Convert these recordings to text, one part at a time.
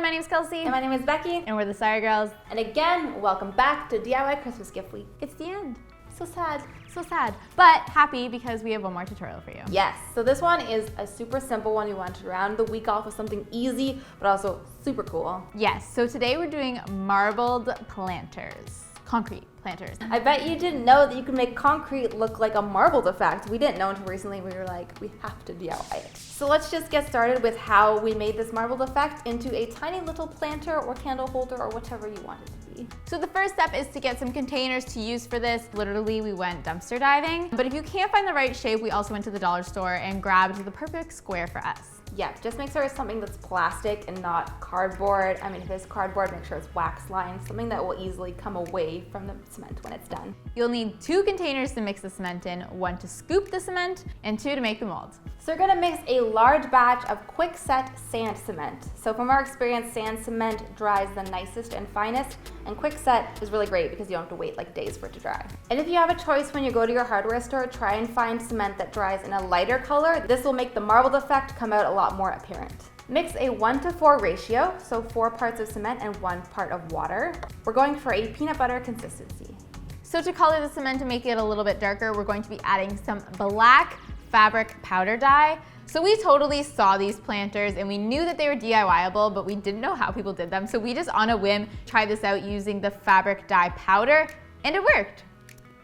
everyone, my name is Kelsey. And my name is Becky. And we're the Sorry Girls. And again, welcome back to DIY Christmas Gift Week. It's the end. So sad. So sad, but happy because we have one more tutorial for you. Yes, so this one is a super simple one. We want to round the week off with something easy, but also super cool. Yes, so today we're doing marbled planters. Concrete planters. I bet you didn't know that you can make concrete look like a marbled effect. We didn't know until recently. We were like, we have to DIY it. So let's just get started with how we made this marbled effect into a tiny little planter or candle holder or whatever you want it to be. So the first step is to get some containers to use for this. Literally, we went dumpster diving. But if you can't find the right shape, we also went to the dollar store and grabbed the perfect square for us. Yeah, just make sure it's something that's plastic and not cardboard. I mean, if it's cardboard, make sure it's wax lined, something that will easily come away from the cement when it's done. You'll need 2 containers to mix the cement in, 1 to scoop the cement, and 2 to make the mold. So we're gonna mix a large batch of quick-set sand cement. So from our experience, sand cement dries the nicest and finest, and quick-set is really great because you don't have to wait like days for it to dry. And if you have a choice when you go to your hardware store, try and find cement that dries in a lighter color. This will make the marbled effect come out a lot more apparent. Mix a 1:4 ratio, so 4 parts of cement and 1 part of water. We're going for a peanut butter consistency. So to color the cement to make it a little bit darker, we're going to be adding some black fabric powder dye. So we totally saw these planters and we knew that they were DIY-able, but we didn't know how people did them. So we just on a whim tried this out using the fabric dye powder, and it worked.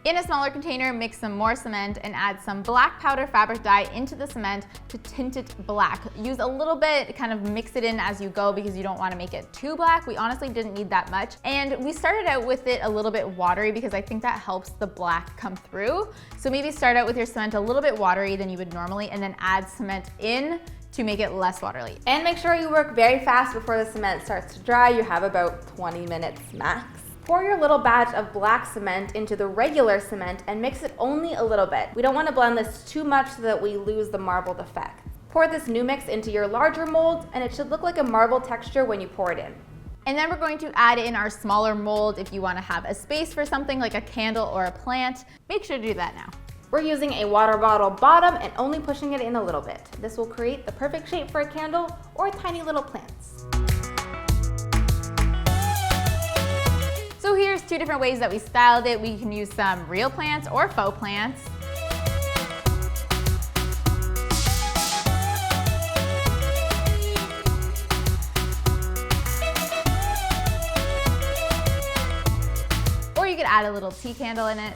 In a smaller container, mix some more cement and add some black powder fabric dye into the cement to tint it black. Use a little bit, kind of mix it in as you go because you don't want to make it too black. We honestly didn't need that much. And we started out with it a little bit watery because I think that helps the black come through. So maybe start out with your cement a little bit watery than you would normally and then add cement in to make it less watery. And make sure you work very fast before the cement starts to dry. You have about 20 minutes max. Pour your little batch of black cement into the regular cement and mix it only a little bit. We don't want to blend this too much so that we lose the marbled effect. Pour this new mix into your larger mold and it should look like a marble texture when you pour it in. And then we're going to add in our smaller mold if you want to have a space for something like a candle or a plant. Make sure to do that now. We're using a water bottle bottom and only pushing it in a little bit. This will create the perfect shape for a candle or tiny little plants. So here's 2 different ways that we styled it. We can use some real plants or faux plants. Or you could add a little tea candle in it.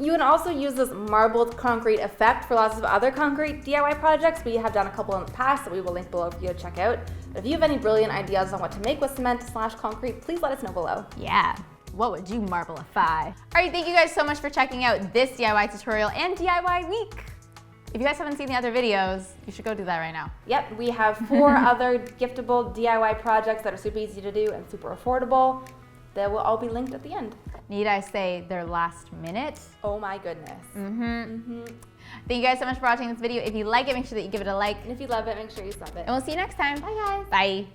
You can also use this marbled concrete effect for lots of other concrete DIY projects. We have done a couple in the past that we will link below for you to check out. But if you have any brilliant ideas on what to make with cement/concrete, please let us know below. Yeah, what would you marblify? All right, thank you guys so much for checking out this DIY tutorial and DIY week. If you guys haven't seen the other videos, you should go do that right now. Yep, we have 4 other giftable DIY projects that are super easy to do and super affordable. They will all be linked at the end. Need I say they're last minute? Oh my goodness. Thank you guys so much for watching this video. If you like it, make sure that you give it a like. And if you love it, make sure you sub it. And we'll see you next time. Bye guys. Bye.